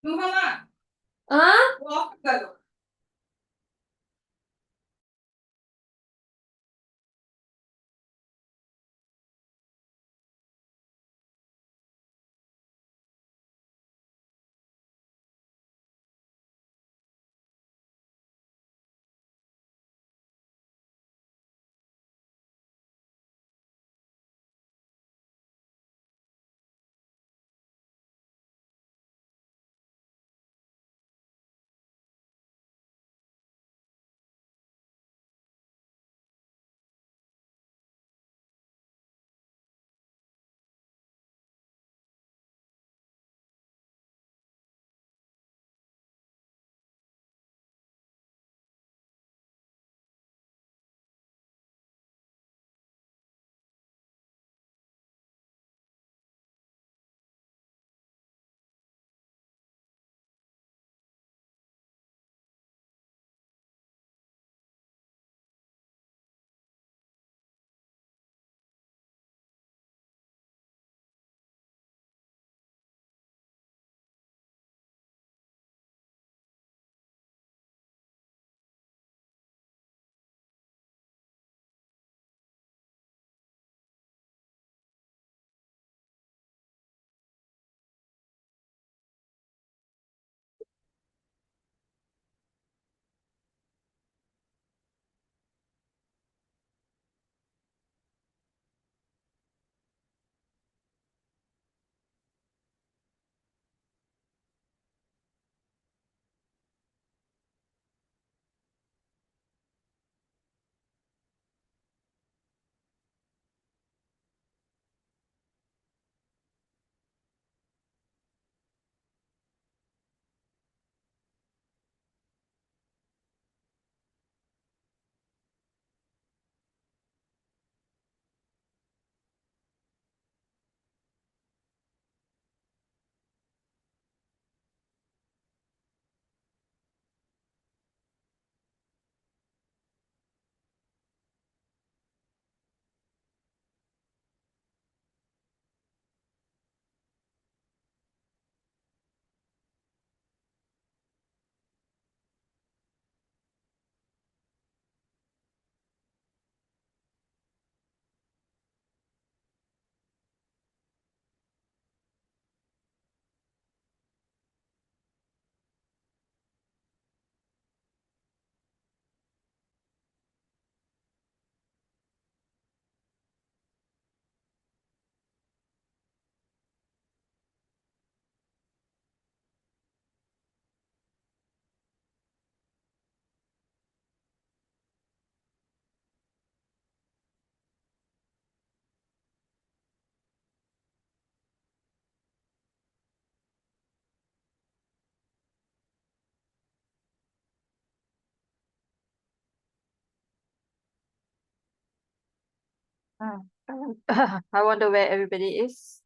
हाँ Hmm. I wonder where everybody is.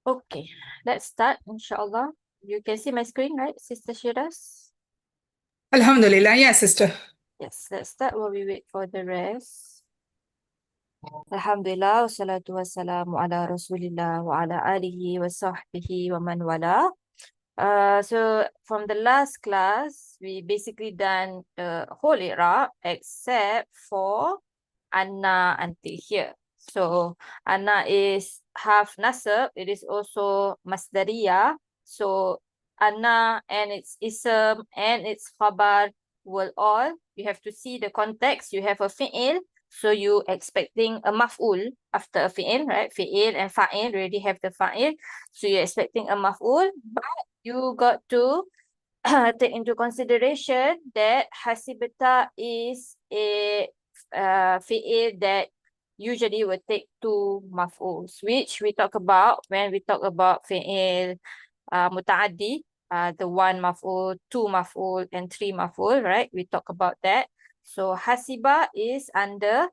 Okay, let's start, inshallah. You can see my screen, right, Sister Shiraz? Alhamdulillah, yeah, sister. Yes, let's start while we wait for the rest. Alhamdulillah, wassalatu wassalamu ala rasulillah wa ala alihi wa sahbihi wa man wala. So from the last class, we basically done the whole Irab except for Anna until here. So Anna is half nasab. It is also masdariyah. So Anna and its ism and its khabar will all, you have to see the context. You have a fi'il, so you expecting a maf'ul after a fi'il, right? Fi'il and fa'il already have the fa'il. So you're expecting a maf'ul, but you got to take into consideration that hasibata is a fi'il that usually will take two maf'uls, which we talk about when we talk about fi'il muta'addi, the one maf'ul, two maf'ul, and three maf'ul, right? We talk about that. So hasiba is under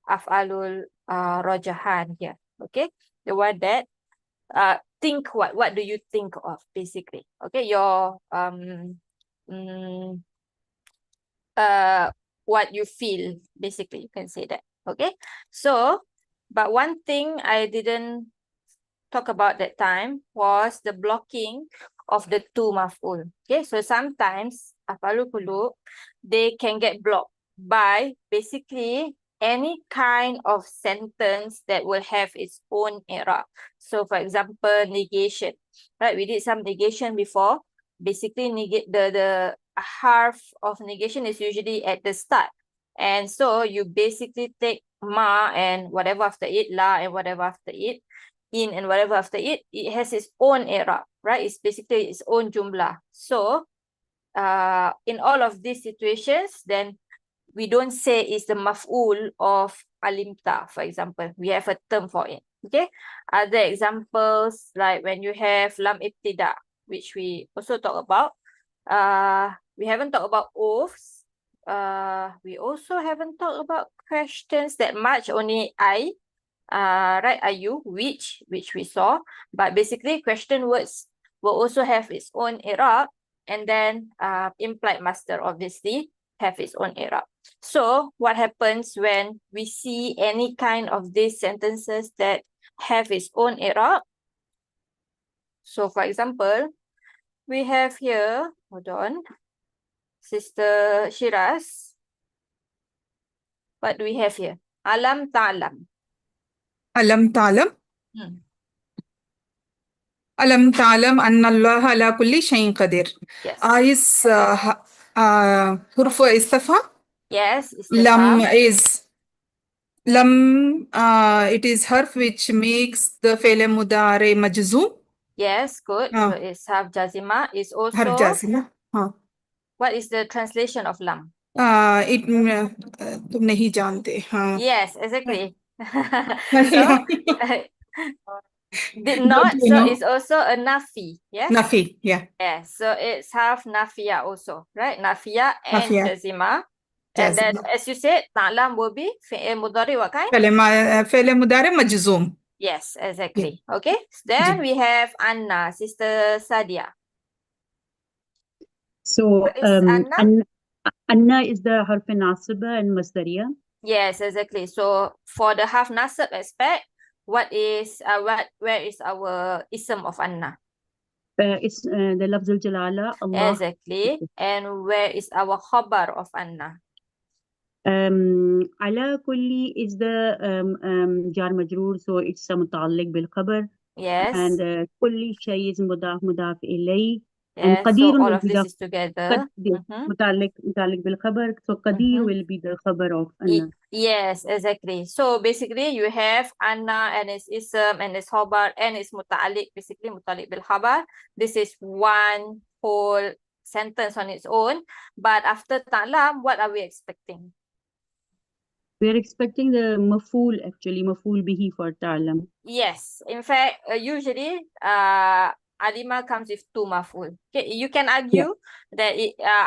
af'alul rajahan here, okay? The one that think what do you think of basically, okay? Your what you feel, basically, you can say that, okay? So but one thing I didn't talk about that time was the blocking of the two maf'ul. Okay, so sometimes af'alul qulub, they can get blocked by basically any kind of sentence that will have its own i'rab. So for example, negation, right? We did some negation before. Basically, negate the harf of negation is usually at the start. And so you basically take ma and whatever after it, la and whatever after it, in and whatever after it, it has its own i'rab, right? It's basically its own jumlah. So in all of these situations, then we don't say it's the maf'ul of alimta, for example. We have a term for it, okay? Other examples, like when you have lam ibtida, which we also talk about. We haven't talked about oaths. We also haven't talked about questions that much, only right, ayu, which we saw, but basically question words will also have its own i'rab, and then implied master obviously have its own i'rab. So what happens when we see any kind of these sentences that have its own i'rab? So for example, we have here, hold on, Sister Shiraz, what do we have here? Alam ta'lam. Alam ta'lam. Alam ta'lam anna Allah ala kulli shay'in qadir. Yes. Is hurfu istifham. Yes, Lam istifham. is lam. It is harf which makes the fi'l mudari majzum. Yes, good. So it's harf jazima. Is also Harf jazima. what is the translation of lam? It तुम नहीं जानते. Yes, exactly. So did not. But, you So know, it's also a nafi. Yeah. nafi. Yeah. Yeah. So it's half nafiya also, right? Nafiya and Nafiya. jazima. And then, Jazima. as you said, ta'lam will be fi'il mudari, what kind? fi'l mudari majzum. Yes, exactly. Okay. Then we have Anna, Sister Sadia. So What is Anna? Anna is the harf nasiba and masdariya. Yes, exactly. So for the half nasab aspect, where is our ism of Anna? It's the lafz al-jalala, Allah. Exactly. And where is our khabar of Anna? Ala kulli is the jar majroor, so it's muta'alliq bil khabar. Yes. And kulli shay is mudaf ilay. And Yes, qadir so all will of be this the is together. muta'alliq bil khabar. So qadir will be the khabar of Anna. Yes, exactly. So basically you have Anna and its ism and its khabar and its muta'alliq, basically muta'alliq bil khabar. This is one whole sentence on its own. But after ta'lam, what are we expecting? We are expecting the mafool, actually, mafool bihi for ta'lam. Yes. In fact, usually, alima comes with two maf'ul. Okay, you can argue that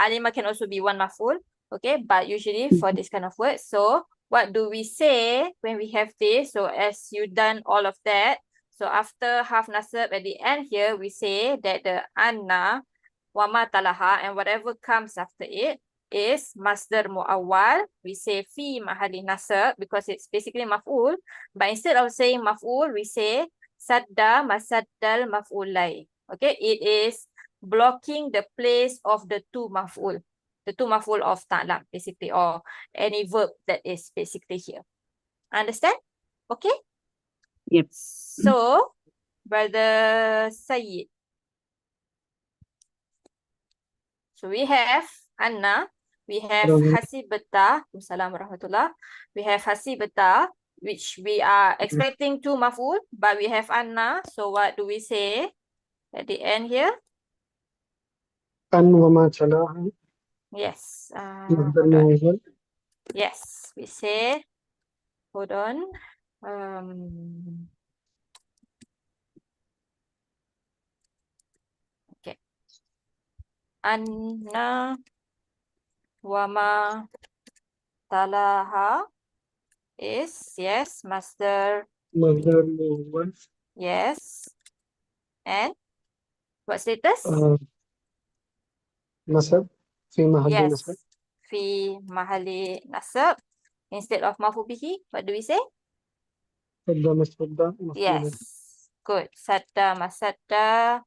alima can also be one maf'ul. Okay, but usually for this kind of words, so what do we say when we have this? So as you done all of that, So after half nasab at the end here, we say that the anna wa ma talaha and whatever comes after it is masdar muawwal. We say fi mahali nasab because it's basically maf'ul. But instead of saying maf'ul, we say sadda masaddal maf'ulai. Okay, it is blocking the place of the two maf'ul. The two maf'ul of ta'lam, basically, or any verb that is basically here. Understand? Okay? Yep. So, Brother Sayyid. So we have Anna, we have Hasibata, Assalamu warahmatullah. We have Hasibata, which we are expecting two maf'ul, but we have Anna. So what do we say at the end here? أن وما تلاها Yes. مصدر Hold on. موصول. Yes, we say, hold on. Okay. Anna wama talaha is, yes, master, مصدر موصول. yes. And what status? نصب في محل Yes. نصب. Fi mahali nasab. Instead of mafu bihi, what do we say? صدى مصدر مفعول. Yes. Good. Sadda masadda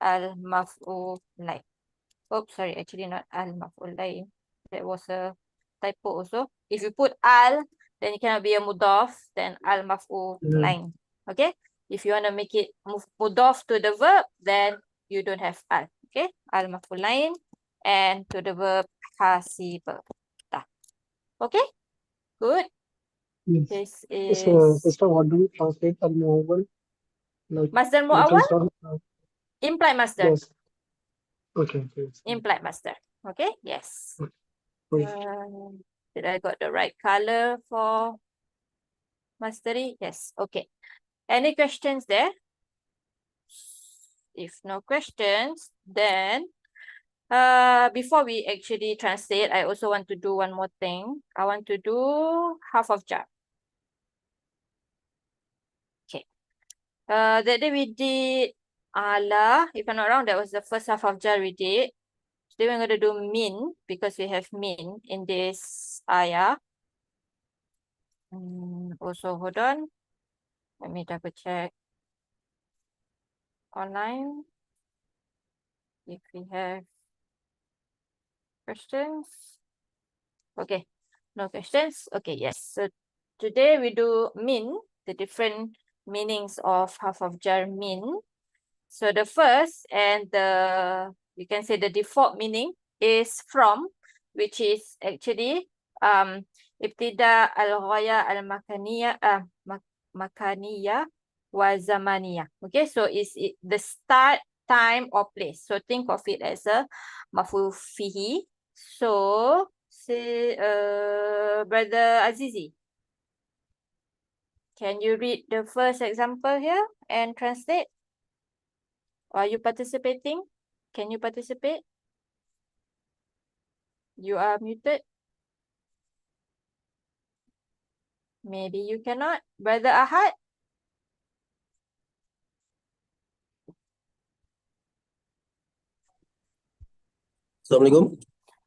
al maf'ulai. Oh, sorry, actually not al maf'ulai. That was a typo also. If you put al, then it cannot be a mudaf, then al maf'ulain. Okay? If you want to make it mudaf to the verb, then you don't have al. Okay? Al maf'ulain and to the verb hasiba. Okay? Good. Yes. This So, is sister, what do we translate al-muawwal? Like Masdar in mu'awwal, terms of implied masdar. yes. Okay. Yes. Implied masdar. Okay? Yes. Okay. Did I got the right color for mastery? Yes. Okay. Any questions there? If no questions, then before we actually translate, I also want to do one more thing. I want to do half of jar. Okay. That day we did ala. If I'm not wrong, that was the first half of jar we did. Today we're going to do min because we have min in this ayah. Also, hold on. Let me double check online if we have questions. Okay, no questions. Okay, yes. So today we do min, the different meanings of half of jar min. So the first and you can say the default meaning is from, which is actually ibtida al-ghaya al-makaniya makaniya wa zamaniya. Okay, so it's the start, time or place. So think of it as a maf'ul fihi. So say Brother Azizi, can you read the first example here and translate? Are you participating? Can you participate? You are muted. Maybe you cannot. Brother Ahad? Assalamualaikum.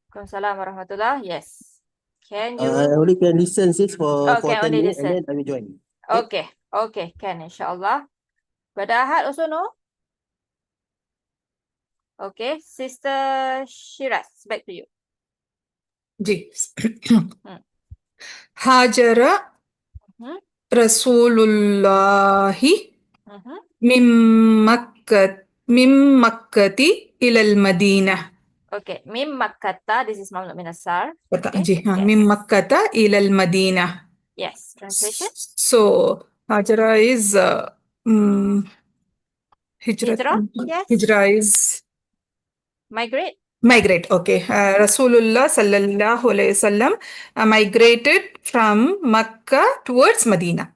Waalaikumsalam warahmatullah. Yes. Can I you? only can listen this for Okay, 10 only minutes and listen. then I will join. Okay, okay, can inshallah. Brother Ahad also no? Okay, Sister Shiraz, back to you. जी हाजरा रसूलुल्लाहि मिन मक्कती इलल Medina. Okay, mim makkata, this is mamnu min as-sarf. पता Okay, जी हाँ yes. मिन मक्कता इलल Medina. Yes, translation. So Hajara is hijrat. Hijrah, yes. Hijra is Migrate. migrate. Okay. Rasulullah sallallahu alaihi wasallam migrated from Makkah towards Medina.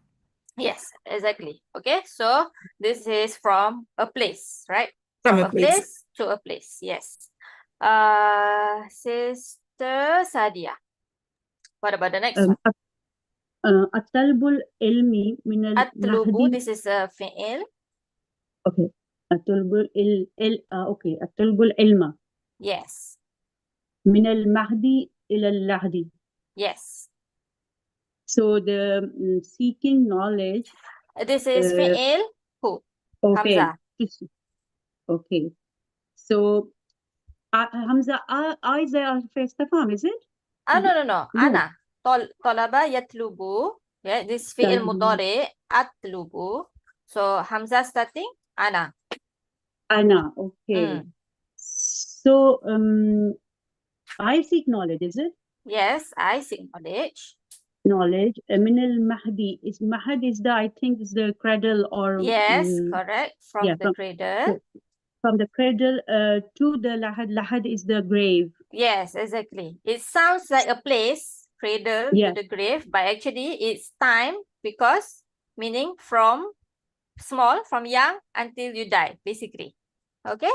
Yes, exactly. Okay, so this is from a place, right? From From a a place. place to a place. Yes. Sister Sadia. What about the next one? الطلب العلمي من Atlubu, المهدي. this is a fi'il. Okay. الطلب okay. الطلب العلم Yes. من المهدي إلى اللحد. Yes. So the seeking knowledge. This is fi'il who? Okay. Hamza. Okay. So Hamza, is there first time, is it? No. No. Ana. Talaba yatlubu. Yeah, this fi'il mudari atlubu. So Hamza starting ana. Ana. Okay. So I seek knowledge, is it? Yes, I seek knowledge. Knowledge. من المهدي is Mahad is the, I think is the cradle or Yes, correct. From the cradle. From the cradle to the lahad. Lahad is the grave. Yes, exactly. It sounds like a place, cradle to the grave, but actually it's time because meaning from small, from young until you die, basically. Okay?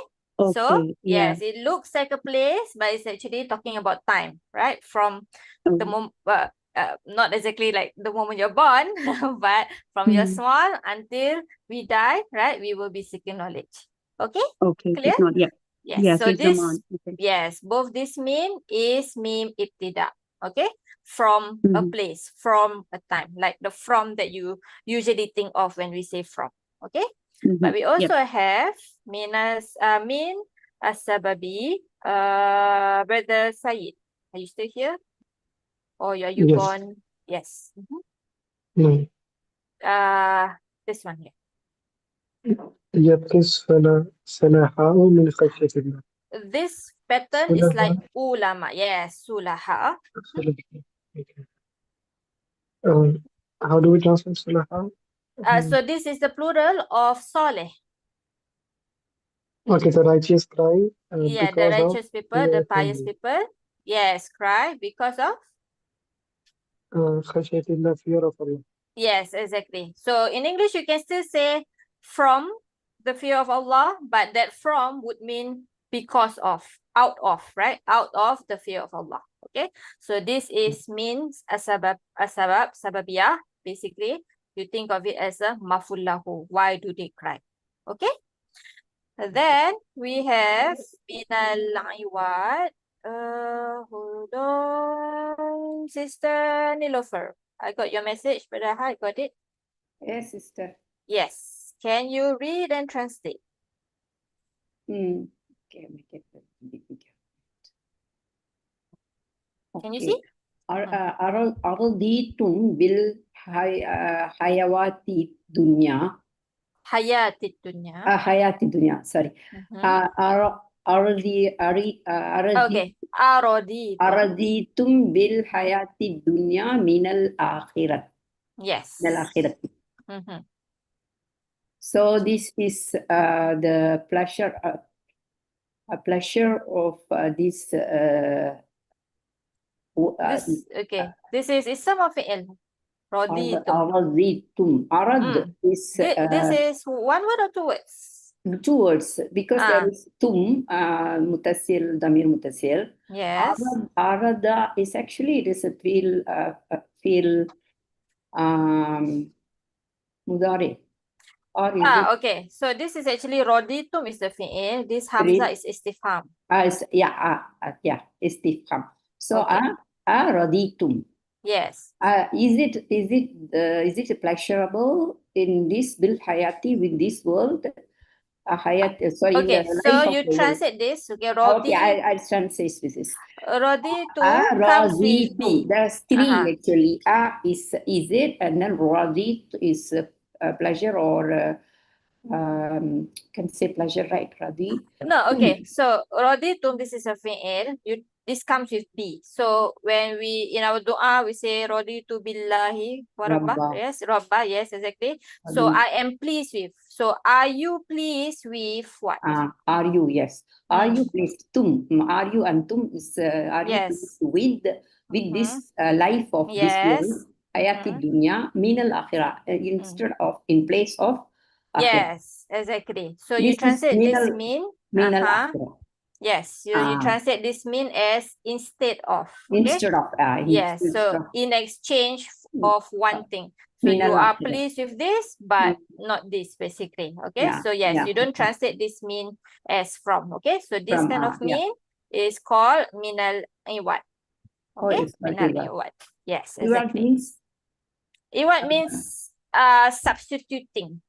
So, yes, it looks like a place, but it's actually talking about time, right? From the moment, not exactly like the moment you're born, but from you're small until we die, right? We will be seeking knowledge. Okay? Okay. Clear? Yes. So this, yes, both this mean is meme ibtida. Okay? From a place, from a time, like the from that you usually think of when we say from. Okay? But we also have min as-sababi. Brother Said, are you still here? Or are you gone? Yes. No. This one here. يقص سلاحه من خشية الله. This pattern is like ulama. Yes, sulaha. How do we translate sulaha? So this is the plural of saleh. Okay, the righteous cry. Yeah, the righteous people, the pious people. Yes, cry because of? خشية الله, fear of Allah. Yes, exactly. So in English, you can still say from the fear of Allah, but that from would mean because of, out of, right? Out of the fear of Allah. Okay. So this is means sababiyah. Basically, you think of it as a mafool lahu. Why do they cry? Okay. Then we have binal iwad. Hold on, Sister Nilofer. I got your message, Brother Ahad, got it? Yes, sister. Yes. Can you read and translate? Okay, make it a bit bigger. Can you see? Araditum bil hayawati dunya. Hayati dunya. Hayati dunya, sorry. Okay. Araditum bil hayati dunya minal akhirat. Yes. Minal akhirat. So this is the pleasure, a pleasure of this. Okay. This is ism of fi'il. Araditum. Arad is. This is one word or two words? 2 words, because there is tum, mutasil, damir mutasil. Yes. Arada is actually, it is a feel mudari. Okay. So this is actually raditum is the fi'il. This hamza is istifham. Yeah, istifham. So raditum. Yes. Is it pleasurable in this bil hayati, with this world? Okay, so you translate this. Okay, Rodi. Okay, I'll translate this. Raditu comes with B. There's 3 actually. Is it, and then Radi is pleasure, or can say pleasure, right? Radi. No, okay. So Raditum, this is a fi'il. This comes with B. So when we in our dua we say Raditu billahi wa rabba. Yes, Rabba. Yes, exactly. So I am pleased with. So are you pleased with what? Are you? Yes. Are you pleased? Tum. Are you and tum is are you pleased with this life of this world? Hayati dunya minal akhirah, instead of, in place of. Yes, exactly. So you translate this mean. Minal akhirah. Yes, you translate this mean as instead of. Okay? Instead of. Yes, Instead so of. in exchange of one thing. So Min you are al-akhirah. pleased with this, but not this, basically. Okay, Yeah, so yes, yeah. you don't translate this mean as from. Okay, so this From, kind of yeah. mean is called min al-iwad. Oh, Okay, it's called min al-iwad. Yes, exactly. means Iwad means substituting.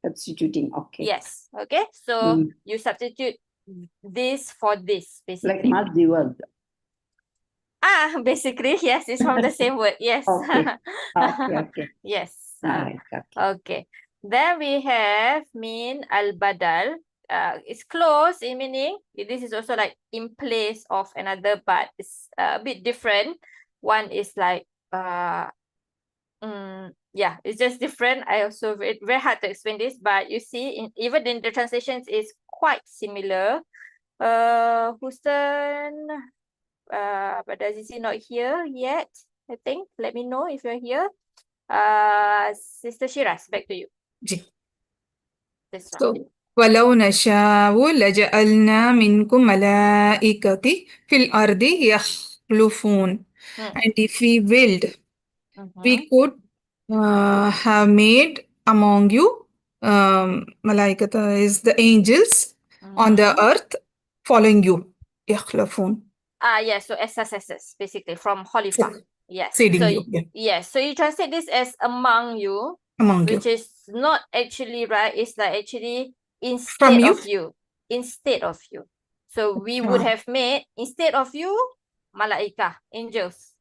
substituting. Okay. Yes, okay, so you substitute this for this, Like basically. madi word. Basically, yes, it's from the same word. Yes. Okay. Okay. Yes. All right. Okay. Okay. Then we have min al-badal. It's close in meaning. This is also like in place of another, but it's a bit different. One is like yeah, it's just different. I also very hard to explain this, but you see, even in the translations is quite similar. Whose turn? But does he not here yet? I think. Let me know if you're here. Sister Shiraz, back to you. Ji. This one. So, وَلَوْ نَشَاءُ لَجَعَلْنَا مِنْكُمْ مَلَائِكَةً فِي الْأَرْضِ يَخْلُفُونَ. And if we willed, we could have made among you, malaikata is the angels on the earth following you. يَخْلُفُونَ. Yes, so SSSS, basically, from Khalifa. Yes. Succeeding So, you, yeah. yes, so you translate this as among you, Among which you. is not actually right. It's like actually From instead you? of you. Instead of you. So we would have made, instead of you, malaika, angels.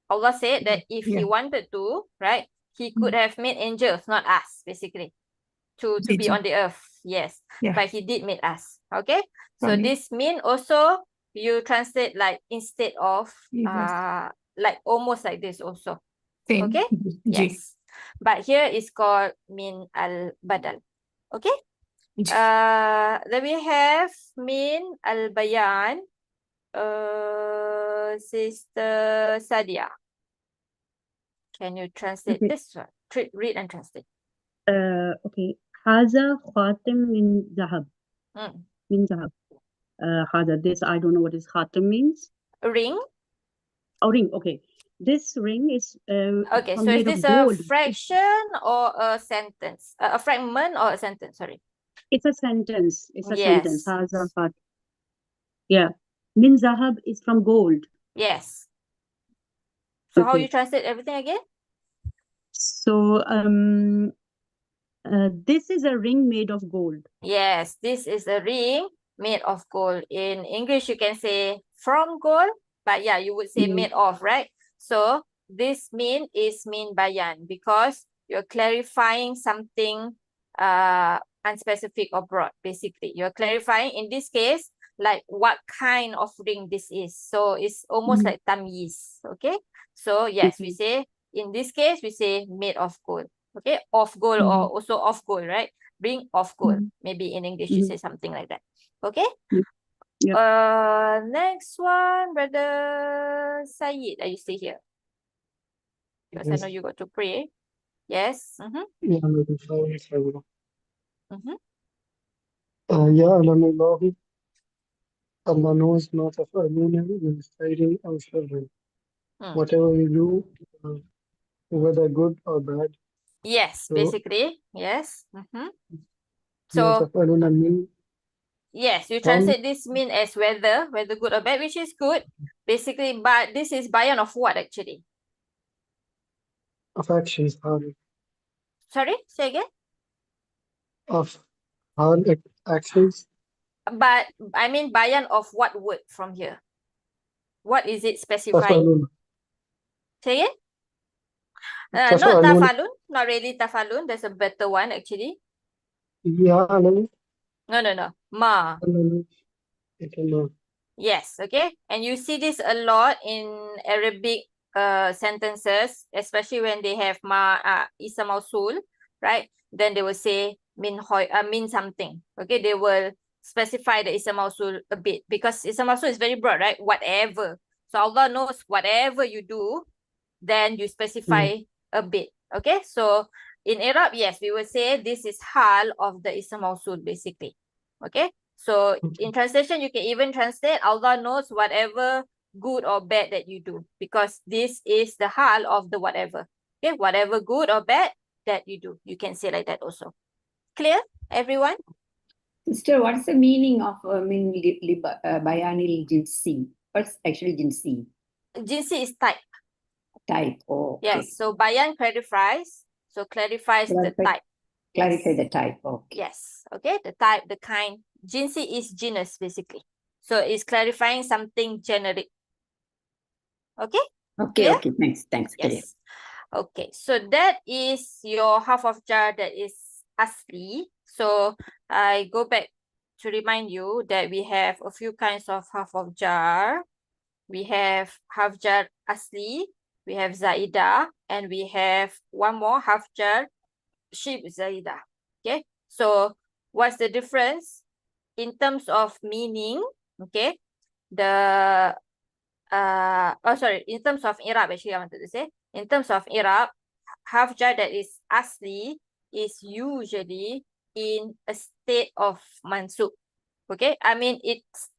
Allah said that if he wanted to, right, he could have made angels, not us, basically, to be on the earth. Yes. Yeah. But he did make us. Okay. So From you. this mean also you translate like instead of, Yes. like almost like this also. Same. Okay. Ji. Yes. But here is called min al-badal. Okay. Ji. Then we have min al-bayan. Sister Sadia. Can you translate this one? Read and translate. Okay. هذا خاتم من ذهب. من ذهب. هذا, this, I don't know what is khatam means. Ring. Oh, ring. Okay. This ring is okay, so is this a fraction or a sentence? A fragment or a sentence? Sorry. It's a sentence. It's a sentence. هذا خاتم. Yeah. Min zahab is from gold. Yes. So how Okay. you translate everything again? So this is a ring made of gold. Yes, this is a ring made of gold. In English, you can say from gold, but yeah, you would say made of, right? So this mean is min bayan because you're clarifying something unspecific or broad, basically. You're clarifying, in this case, like what kind of ring this is. So it's almost like tamyiz, okay? So yes, we say, in this case, we say made of gold, okay? Of gold or also of gold, right? Ring of gold. Maybe in English, you say something like that, okay? Next one, Brother Saeed, are you still here? Because Yes. I know you got to pray. Yes. Yeah, maybe sorry. Mm-hmm. يا أعلم الله Allah knows ما تفعلون من خير أو شر. Whatever you do, whether good or bad. Yes, So, basically. Yes. ما So تفعلون من yes, you translate this mean as whether good or bad, which is good, basically. But this is bayan of what actually? of actions, Sorry, say again. of all actions. But I mean bayan of what word from here? What is it specifying? تفعلون. Say again. Not تفعلون. tafalun, not really tafalun. There's a better one actually. يعلم. No. Ma. Yes, okay. And you see this a lot in Arabic sentences, especially when they have ism mausul, right? Then they will say min something. Okay, they will specify the ism mausul a bit because ism mausul is very broad, right? Whatever. So Allah knows whatever you do, then you specify a bit. Okay, so in Irab, yes, we will say this is hal of the ism mausul basically. Okay, So in translation, you can even translate Allah knows whatever good or bad that you do, because this is the hal of the whatever. Okay, whatever good or bad that you do, you can say like that also. Clear, everyone? Sister, what's the meaning of bayanil jinsi? What's actually jinsi? Jinsi is type. Type. Oh, okay. Yes, so bayan clarifies. So clarifies the type. Clarify Yes. the type. Okay. Yes, okay, the type, the kind. Jinsi is genus, basically. So it's clarifying something generic. Okay? Okay, Clear? okay. Thanks. Clear. Yes. Okay, so that is your half of jar that is asli. So I go back to remind you that we have a few kinds of half of jar. We have half jar asli, we have zaidah, and we have one more half jar shib zaidah. Okay, so what's the difference in terms of meaning? Okay, in terms of Irab, actually, I wanted to say, in terms of Irab, half jar that is asli is usually in a state of mansub. Okay, I mean, it's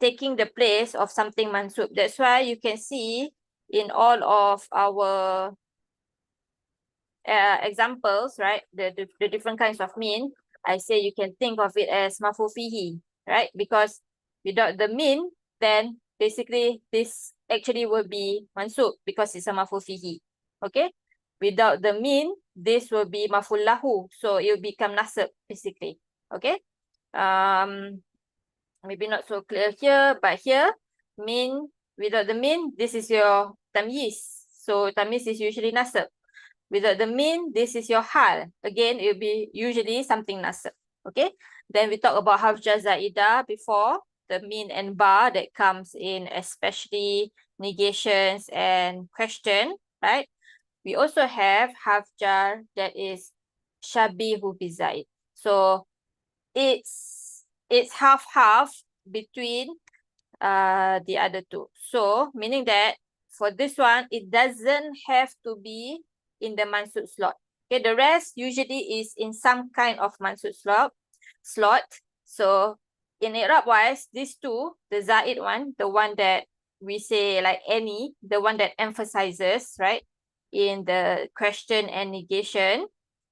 taking the place of something mansub. That's why you can see in all of our examples, right, the different kinds of min, I say you can think of it as mafool fihi, right? Because without the min, then basically this actually will be mansub because it's a mafool fihi. Okay, without the min, this will be mafool lahu, so it will become nasab basically. Okay, maybe not so clear here, but here min, without the min, this is your tamyiz, so tamyiz is usually nasab. Without the min, this is your hal. Again, it will be usually something nasab. Okay. Then we talk about half jar zaidah before, the min and ba that comes in, especially negations and question, right? We also have half jar that is shabihu bizaid. So it's half between the other two. So meaning that for this one, it doesn't have to be in the mansub slot. Okay, the rest usually is in some kind of mansub slot. So in Irab wise, these two, the zaid one, the one that we say like any, the one that emphasizes, right, in the question and negation,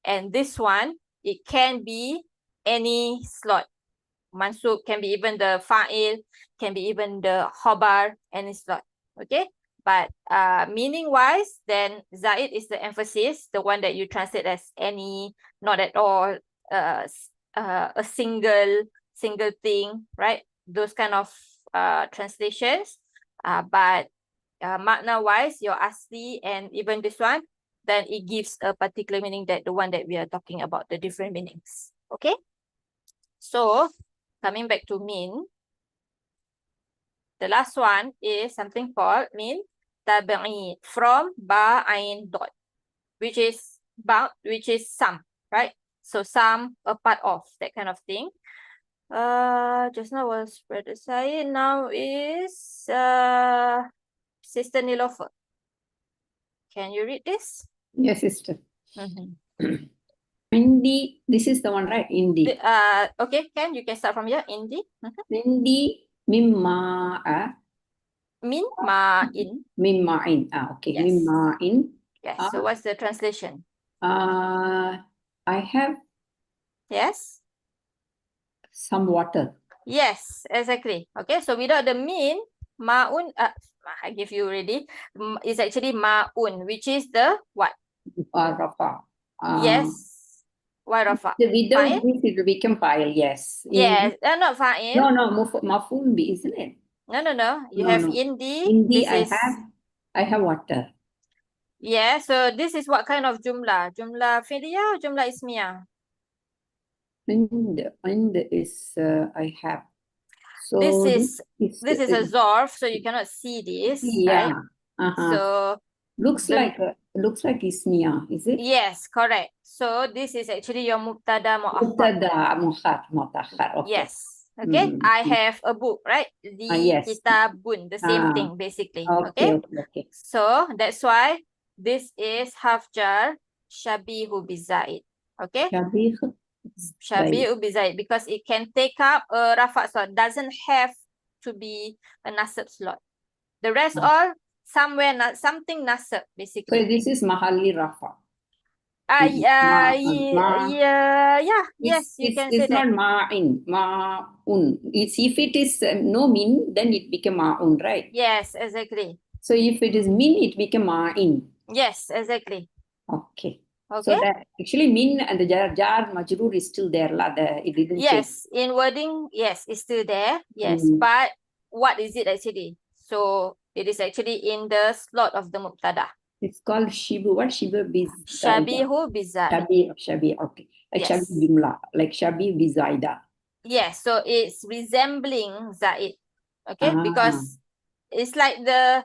and this one, it can be any slot. Mansub can be even the fa'il, can be even the khobar, any slot. Okay, but meaning wise, then zaid is the emphasis, the one that you translate as any, not at all, a single thing, right? Those kind of translations. But makna wise, your asli and even this one, then it gives a particular meaning, that the one that we are talking about, the different meanings. Okay, so coming back to min, the last one is something called min tabi'i, from ba ain dot, which is some, right? So some, a part of, that kind of thing. Just now was Brother Syed, now is Sister Nilofer. Can you read this? Yes, sister. Mm-hmm. Indi, this is the one, right? Indi. Okay, you can start from here. Indi. Indi mimma Min ma'in. Mimma'in. Okay. Yes. Mimma'in. Yes. So what's the translation? I have Yes. some water. Yes, exactly. Okay, so without the min, ma'un, I give you already, is actually ma'un, which is the what? Rafa. Yes. Why Rafa? Without Fa'il? this, it will become file, yes. Yes, not fa'il. No, maful be, isn't it? No. You have indi. Indi, This I have water. Yeah, so this is what kind of jumlah? Jumlah fi'liyah or jumlah ismiyah? And is I have. So this is a zarf, so you cannot see this, yeah. right? So looks like ismiya, is it? Yes, correct. So this is actually your mubtada mu'akhar. Mubtada mu'akhar. Okay. Yes. Okay. I have a book, right? Yes. Kitabun, the same thing basically. Okay. So that's why this is half jar shabihu bizaid. Okay. Shabih Shabihu bizaid, because it can take up a rafa slot. Doesn't have to be a nasab slot. The rest all somewhere something nasab So basically. this is mahalli rafa. Yes, you can say it's that. not ma'un. If it is no min, then it became ma'un, right? Yes, exactly. So if it is min, it became ma'in. Yes, exactly. Okay. Okay. So that actually min and the jar majrur is still there, it didn't change. Yes, in wording, yes, it's still there. Yes, but what is it actually? So it is actually in the slot of the mubtada. It's called shibu. What shibu biz? Shabihu bizad. Shabi. Okay. Like Yes. shabi jumla. Like shabi bizaida. Yes, so it's resembling zaid. Okay, because it's like the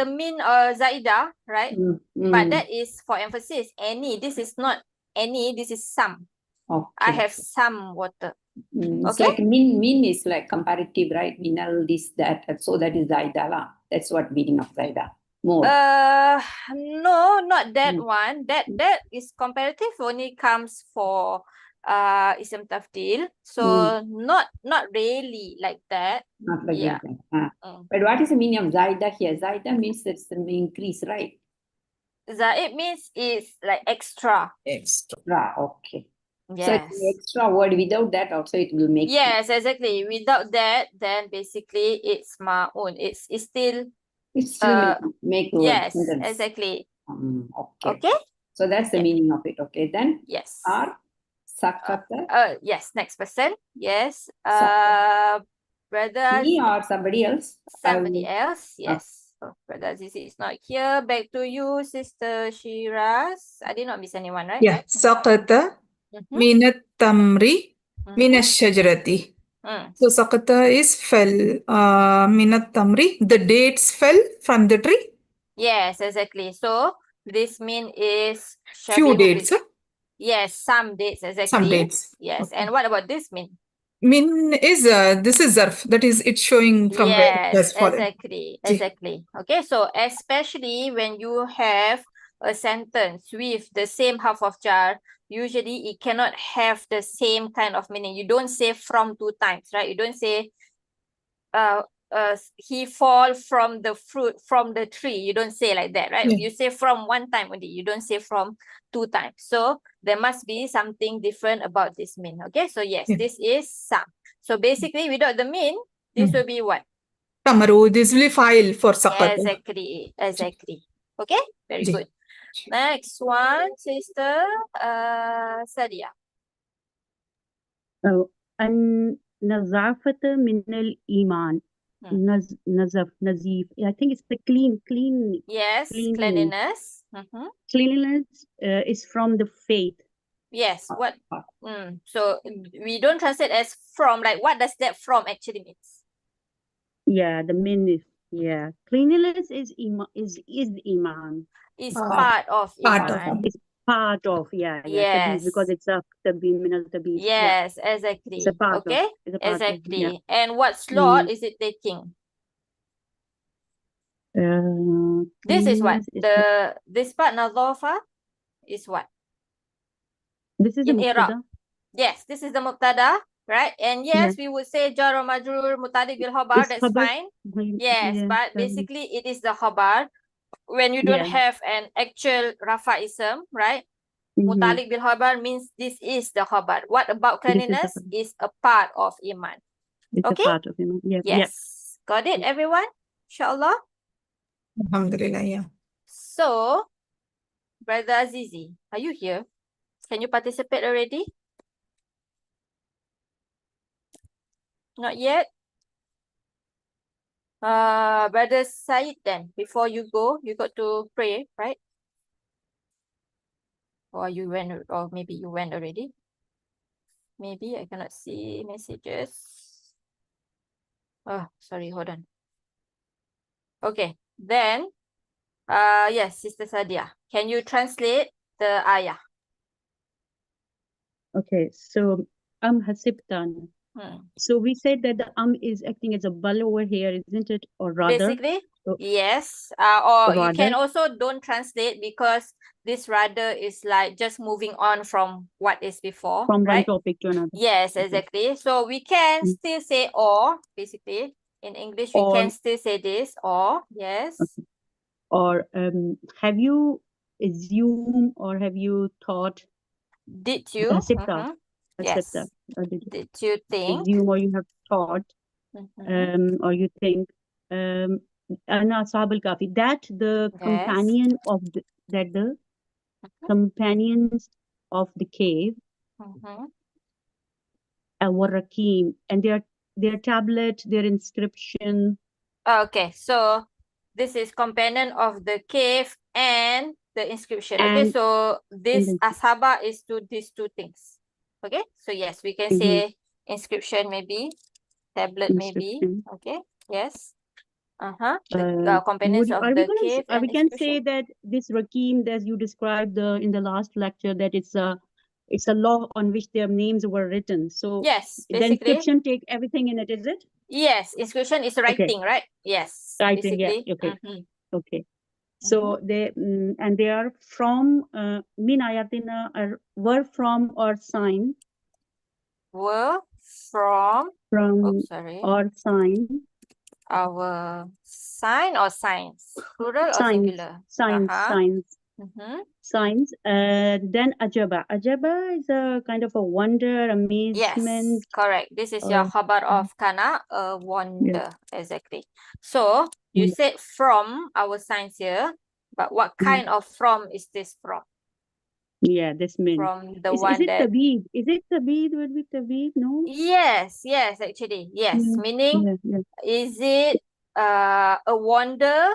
min or zaida, right? But that is for emphasis. Any. This is not any. This is some. Okay. I have some water. It's Okay. like min is like comparative, right? Minal, this, that. So that is zaida lah. That's what meaning of zaida. More. No, not that one. That is comparative only comes for ism tafdil. So not really like that. Not like that. But what is the meaning of zaida here? Zaida means it's the increase, right? Zaid means it's like extra. Extra. Okay. Yes. So it's an extra word. Without that also it will make yes, exactly. Without that, then basically it's ma'un. It's still make yes, sentence. Exactly. Okay. Okay. So that's the meaning of it. Okay, then Yes. sakata. Yes, next person. Yes. Brother Me or somebody else? Somebody else. Yes. Brother Azizi is not here. Back to you, Sister Shiraz. I did not miss anyone, right? Yeah. Saqata minat tamri minas shajarati. So saqata is fell. Minat tamri, the dates fell from the tree. Yes, exactly. So this mean is Few dates. Yes, some dates, exactly. Some dates. Yes. Okay. And what about this mean? Min is this is zarf. That is, it's showing from where it has fallen. Exactly. Okay, so especially when you have a sentence with the same half of jar, usually it cannot have the same kind of meaning. You don't say from 2 times, right? You don't say he fall from the fruit from the tree. You don't say like that, right? You say from 1 time only. You don't say from 2 times. So there must be something different about this min. Okay, so yes, this is some. So basically, without the min, this will be what? Tamaru. This will be file for saqata. Exactly. Okay, very good. Next one, Sister Sadia. Oh, an-nazafata min al-iman. Nazif. I think it's the clean. Yes, cleanliness. Cleanliness is from the faith. Yes, what? So we don't translate as from, like what does that from actually means? Yeah, the min is, cleanliness is iman. Is part of iman. It's part of, Yes. because it's a tabeen min al-tabeen. Yes, exactly. It's a part okay, it's a part exactly. of, And what slot is it taking? This is what? This part nadhafa is what? This is the In Irab. mubtada. Yes, this is the mubtada, right? And yes, we would say jar or majrur mutadiq bil khabar, that's khabar. fine. Yes, but basically it is the khabar when you don't have an actual rafa ism, right? Mutaliq bil khabar means this is the khabar. What about cleanliness is a part of iman. It's a part of iman. Yes. Got it, everyone? Inshallah. Alhamdulillah, yeah. So, Brother Azizi, are you here? Can you participate already? Not yet? Brother Said, then, before you go, you got to pray, right? Or you went, or maybe you went already. Maybe I cannot see messages. Oh, sorry, hold on. Okay, then, yes, Sister Sadia, can you translate the ayah? Okay, so hasibtan. So we said that the is acting as a bal over here, isn't it? Or rather, basically, yes. Or rather, you can also don't translate because this rather is like just moving on from what is before, From one right? topic to another. Yes, Okay. exactly. So we can Mm. still say or, basically. In English, we Or- can still say this or, yes. Okay. Or have you assumed or have you thought? Did you? Sipta. Yes. Sipta. Or did you Did you think? assume or you have thought? Or you think Anna Ashab al-Kahfi, that the Yes. companion of the companions of the cave were Rakim, and their tablet, their inscription. Okay, so this is companion of the cave and the inscription. Okay, And- so this and ashaba is to these two things. Okay, so yes, we can say inscription maybe, tablet maybe. Inscription. Okay, yes. The companions of the cave and we can inscription. say that this Rakim, as you described in the last lecture, that it's a law on which their names were written. So Yes, the basically. inscription take everything in it, is it? Yes, inscription is writing, right? Yes, Writing, yeah. basically. Okay. Okay. So they and they are from min ayatina, were from or sign Were from, from sorry, or sign our sign or signs, plural or signs singular? signs. Then ajaba is a kind of a wonder, amazement. Yes, correct. This is your khabar of kana, a wonder. Exactly. So you said from our signs here, but what kind of from is this from? Yeah, this means From the is one it that tabid? Is it tabid? Would be tabid? No. Yes, actually, yes. Meaning, Yeah. is it a wonder,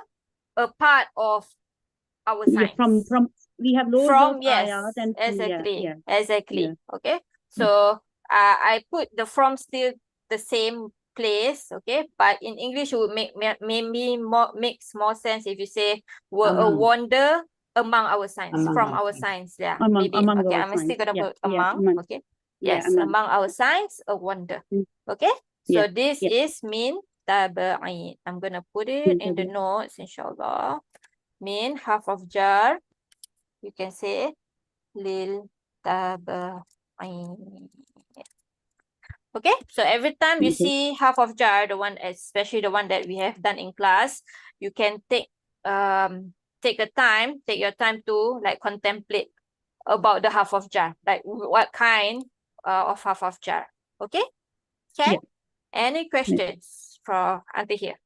a part of our Yeah, signs? from we have loads From, of yes, ayat and exactly, yeah. exactly. Yeah. Okay, so I put the from still the same place. Okay, but in English it would makes more sense if you say were a wonder among our signs, from our signs. Yeah, maybe. Among Okay, our I'm still signs. gonna put Yeah, among. Okay, yeah, yes, among our signs, a wonder. Okay, so this is min taba'i. I'm gonna put it in the notes, inshallah. Min half of jar. You can say lil taba'i. Okay, so every time you see half of jar, the one, especially the one that we have done in class, you can take your time to like contemplate about the half of jar, like what kind of half of jar. Okay, Yeah. Any questions for Auntie here?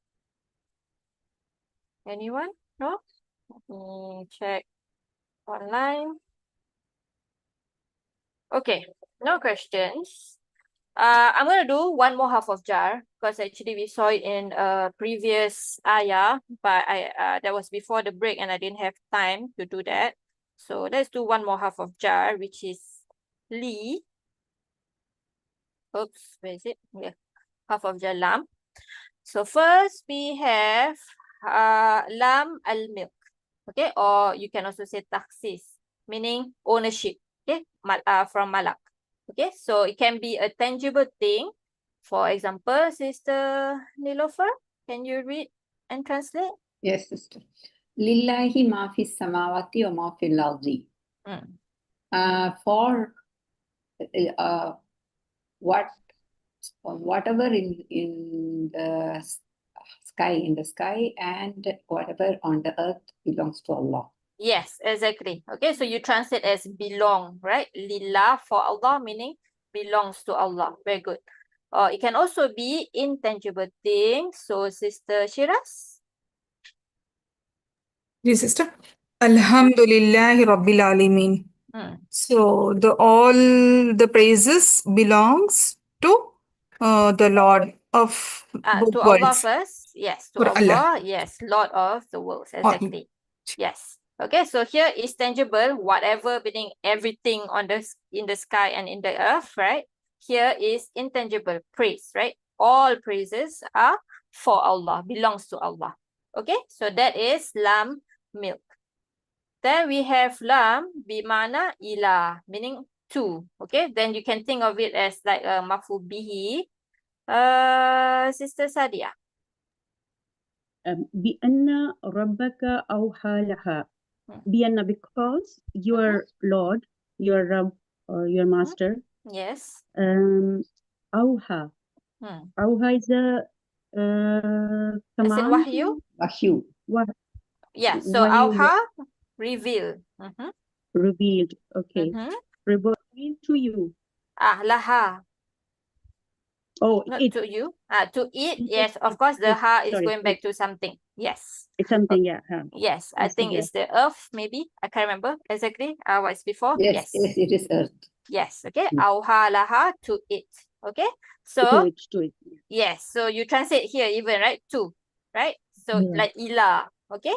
Anyone? No? Let me check online. Okay, no questions. I'm going to do one more half of jar because actually we saw it in a previous ayah, but that was before the break and I didn't have time to do that. So let's do one more half of jar, which is li. Oops, where is it? Yeah, half of jar lam. So first we have lam al-milk. Okay, or you can also say takhsis, meaning ownership. Okay, from malak. Okay, so it can be a tangible thing. For example, Sister Nilofer, can you read and translate? Yes, sister. Lillahi ma fi samawati wa ma fil ardi. For whatever in the sky and whatever on the earth belongs to Allah. Yes, exactly. Okay, so you translate as belong, right? Lillah for Allah, meaning belongs to Allah. Very good. It can also be intangible things. So, Sister Shiraz. Yes, sister. Alhamdulillahi Rabbil Alameen. So all the praises belongs to the Lord of both To Allah worlds. first. Yes, to For Allah. Allah. Yes, Lord of the worlds. Exactly. Yes. Okay, so here is tangible, whatever, meaning everything in the sky and in the earth, right? Here is intangible, praise, right? All praises are for Allah, belongs to Allah. Okay, so that is lam, milk. Then we have lam bimana ila, meaning to. Okay, then you can think of it as like a mafool bihi. Sister Sadia. بأن ربك أوحى لها. Bianna, because your Lord, your Rab, or your Master, Yes. Auha. Auha is a As in command. wahyu? Wahyu. Yeah. So Wahyu. auha, reveal. Revealed. Okay. Revealed to you. Laha. Oh, Not it. to you. To it. Yes. Of course, the ha is Sorry, going back to something. Yes. It's something, yeah. Yes. I think it's the earth, maybe. I can't remember exactly what's before. Yes, yes, it is earth. Yes. Okay. Auha laha to it. Okay. So, To it. yes. So you translate here even, right? To. Right? So Yeah. like ila. Okay.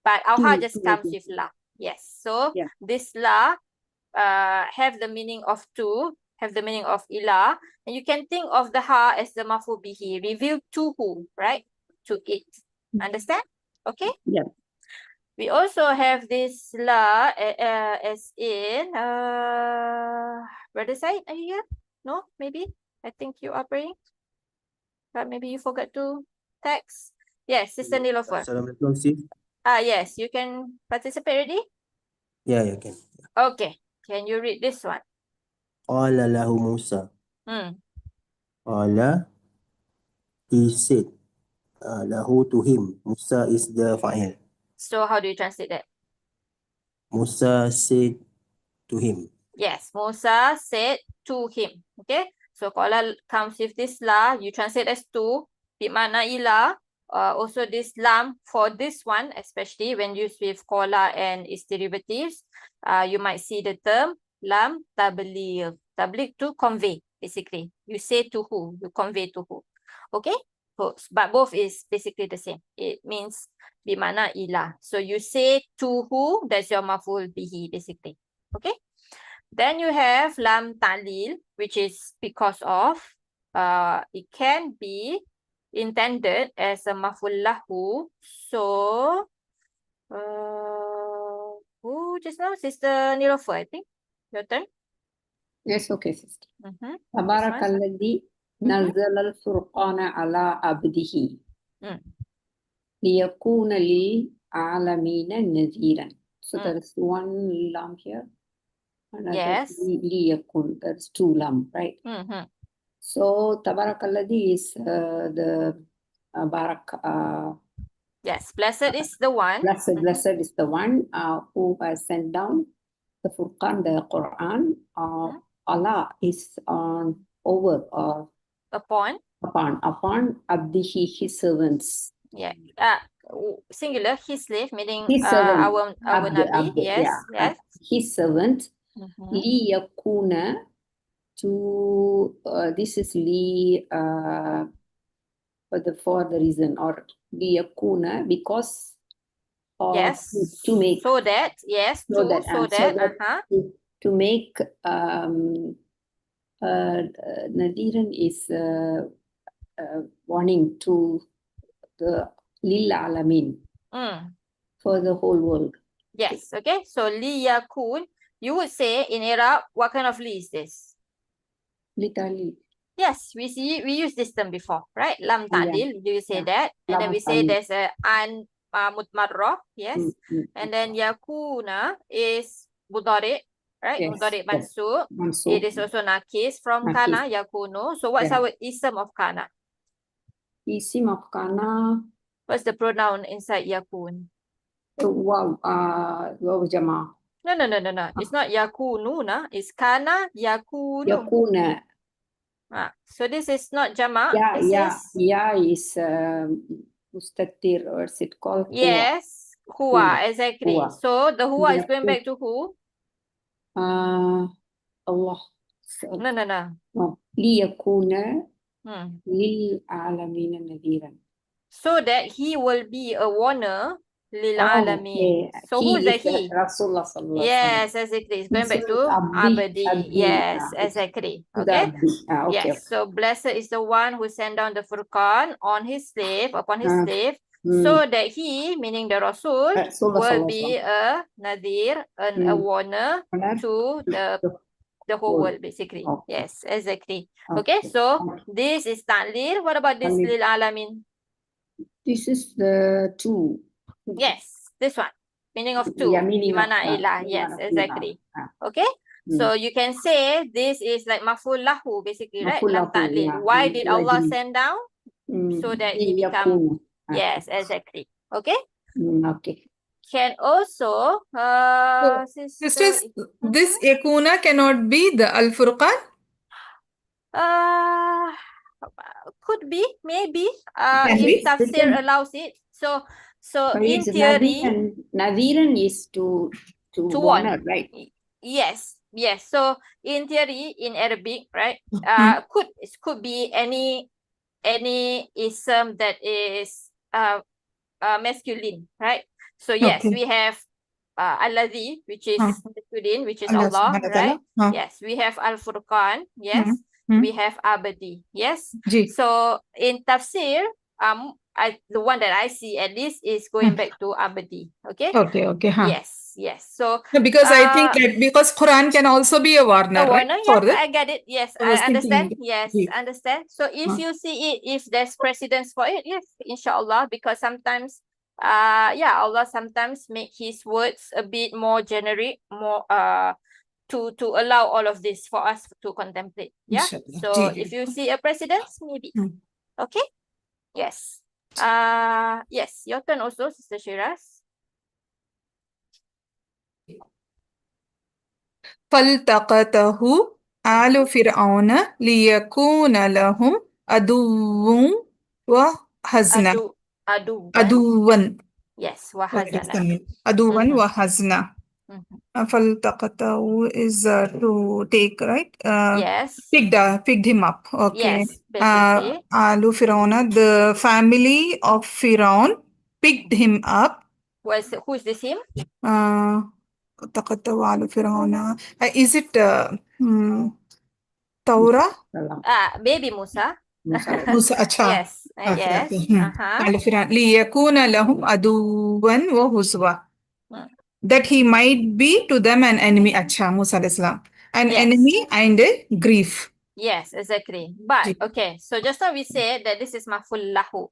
But auha To just it, comes yeah. with la. Yes. So Yeah. this la have the meaning of to, have the meaning of ila. And you can think of the ha as the mafool bihi. Revealed to who, right? To it. Understand? Okay. Yeah. We also have this la as in Brother Said, are you here? No, maybe. I think you are praying. But maybe you forgot to text. Yes, Sister Nilofer. Assalamualaikum, Sis. Yes, you can participate already? Yeah, you can. Okay. Can you read this one? Qala lahu Musa. Hmm. Qala, he said, lahu to him. Musa is the fa'il. So how do you translate that? Musa said to him. Yes, Musa said to him. Okay. So qala comes with this la, you translate as to, bimana ila. Also this lam for this one, especially when used with qala and its derivatives, you might see the term lam tabligh. Tabligh to convey, basically. You say to who, you convey to who. Okay. But both is basically the same. It means bimana ila. So you say to who, that's your maf'ul bihi, basically. Okay. Then you have lam ta'lil, which is because of. It can be intended as a maf'ul lahu. So, who just now? Sister Nilofer, I think. Your turn. Yes, okay, sister. This one. Tabarakalladhi nazzala al-furqana ala abdihi liyakuna lil alamina nadhiran. So there is one lam here. Another Yes. liyakun. There's two lam, right? So Tabarakalladhi is the barak. Yes, blessed is the one. Blessed is the one who has sent down the Furqan, the Quran. Allah is on over or Upon. Abdihi, his servants. Yeah. Singular, his slave, meaning His servant. our Nabi. Yes. Yeah. Yes. His servant. Li yakuna to this is li for the reason, or li yakuna because yes. to make So that, yes, so that to make Nadiran is warning to the Lil Alamin for the whole world. Yes, okay. So li yakun, you would say in Irab, what kind of li is this? Literally. Yes, we use this term before, right? Lam ta'lil, you say that. And then we say there's a an mutmarrah, yes. And then yakuna is mudhari, right? Yes. Mudhari mansub. It is also nakis from kana, yakunu. So what's our ism of kana? Isim of kana. What's the pronoun inside yakun? Wow, jama. No. It's not yakununa. It's kana yakunu. Yakuna. So this is not jama. Yeah, is mustatir, or is it called? Yes, huwa, exactly. Huwa. So the huwa is going back to who? Allah. No. Liyakuna lil alamina nadiran. So that he will be a warner lil alamin. So who is that he? Rasulullah sallallahu alaihi wasallam. Yes, exactly. It's going back to Abdi. Yes, exactly. Okay. Yes. So blessed is the one who sent down the Furqan on his slave, upon his slave, so that he, meaning the Rasul, will be a nadir, a warner to the whole world, basically. Yes, exactly. Okay. So this is ta'lil. What about this lil alamin? This is the two. Yes, this one. Meaning of two. Yeah, meaning of Bimana ilah. meaning Yes, of exactly. ilah. Okay. So you can say this is like maful lahu basically, right? Maf'ul Lam lahu, ta'lil. yeah. Why did Allah Wajib. send down? So that he become. Yakun. Yes, exactly. Okay. Okay. Can also So, sisters, this yakuna cannot be the Al-Furqan. Uh, could be, maybe. Can If be. Tafsir allows it. So But in it's theory, Nadhiran is to warn. warn, right? Yes, yes. So in theory, in Arabic, right? Could be any ism that is masculine, right? So yes, Okay. we have Alladhi, which is masculine, which is Allah Allah, Subhanahu wa right? Ta'ala. Yes, we have Al-Furqan, yes. We have Abadi, yes. Ji. So in Tafsir, the one that I see at least is going back to Abadi, okay? Okay, okay. Yes, yes. So No, because I think that because Quran can also be a warner, a right? warner, For yeah, the, I get it. Yes, I was I understand. thinking, Yes, ji. understand. So if you see it, if there's precedence for it, yes, inshallah, because sometimes, yeah, Allah sometimes make his words a bit more generic, more to allow all of this for us to contemplate. Yeah. Inshallah. So Ji. if you see a precedence, maybe. Okay. Yes. Yes, your turn also, Sister Shiraz. فَالْتَقَطَهُ آلُ فِرْعَوْنَ لِيَكُونَ لَهُمْ عَدُوًّا وَحَزْنًا. عَدُوًّا. Yes, wahazana. عَدُوًّا وَحَزْنًا. فَالْتَقَطَهُ is to take, right? Yes. Picked him up. Okay. Yes, basically. Alu Firauna, the family of Firaun picked him up. Who is this him? تقطعوا آل فرعون. Is it Taura? Baby Musa. Musa, acha. Yes, yes. آل فرعون ليكون لهم عدوا وهزوا. That he might be to them an enemy. Acha, Musa alayhi salam. An enemy and a grief. Yes, exactly. But okay, so just now we said that this is maful lahu,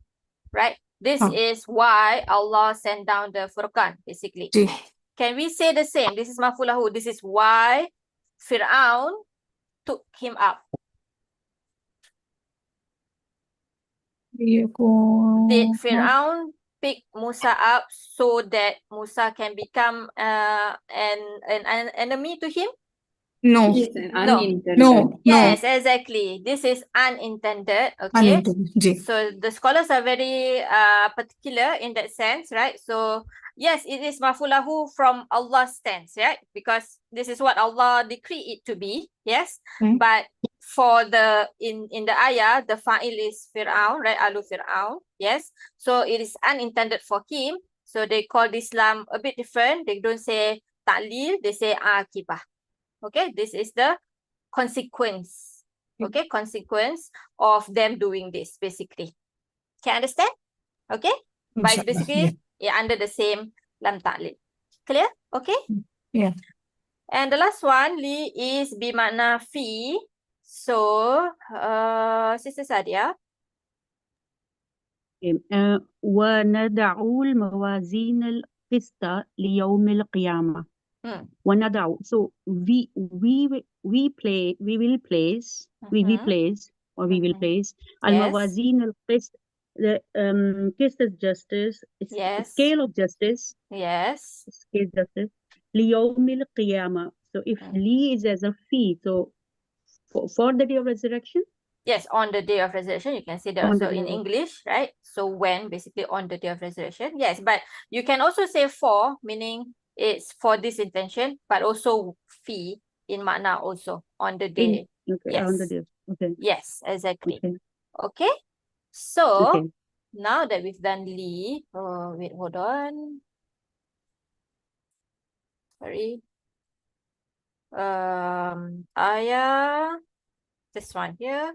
right? This is why Allah sent down the Furqan, basically. Can we say the same? This is maful lahu. This is why Fir'aun took him up. Did Fir'aun pick Musa up so that Musa can become an enemy to him? No. It's an No. unintended. No. Yes, exactly. This is unintended. Okay. Unintended. So the scholars are very particular in that sense, right? So yes, it is mafulahu from Allah's stance, right? Because this is what Allah decreed it to be. Yes. But for the in the ayah, the fa'il is Fir'aun, right? Alu Fir'aun. Yes. So it is unintended for him. So they call this lam a bit different. They don't say ta'lil, they say akibah. Okay, this is the consequence. Okay, consequence of them doing this, basically. Can you understand? Okay, but it's basically under the same lam ta'lil. Clear? Okay. Yeah. And the last one, li is bimakna fi. So, Sister Sadia. وَنَدَعُ الْمَوَازِينَ الْقِسْطَ لِيَوْمِ الْقِيَامَةِ. وَنَدَعُ. So we will place al-mawazin al-qist, the qist is justice, scale of justice. Yes. Scale justice. لِيَوْمِ الْقِيَامَةِ. So if li is as a fi, so for the day of resurrection. Yes, on the day of resurrection, you can say that also in English, right? So when, basically on the day of resurrection. Yes, but you can also say for, meaning it's for this intention, but also fi in makna also on the day. Yes. On the day. Okay. Yes, exactly. Okay. So now that we've done li, wait, hold on. Sorry. Ayah, this one here.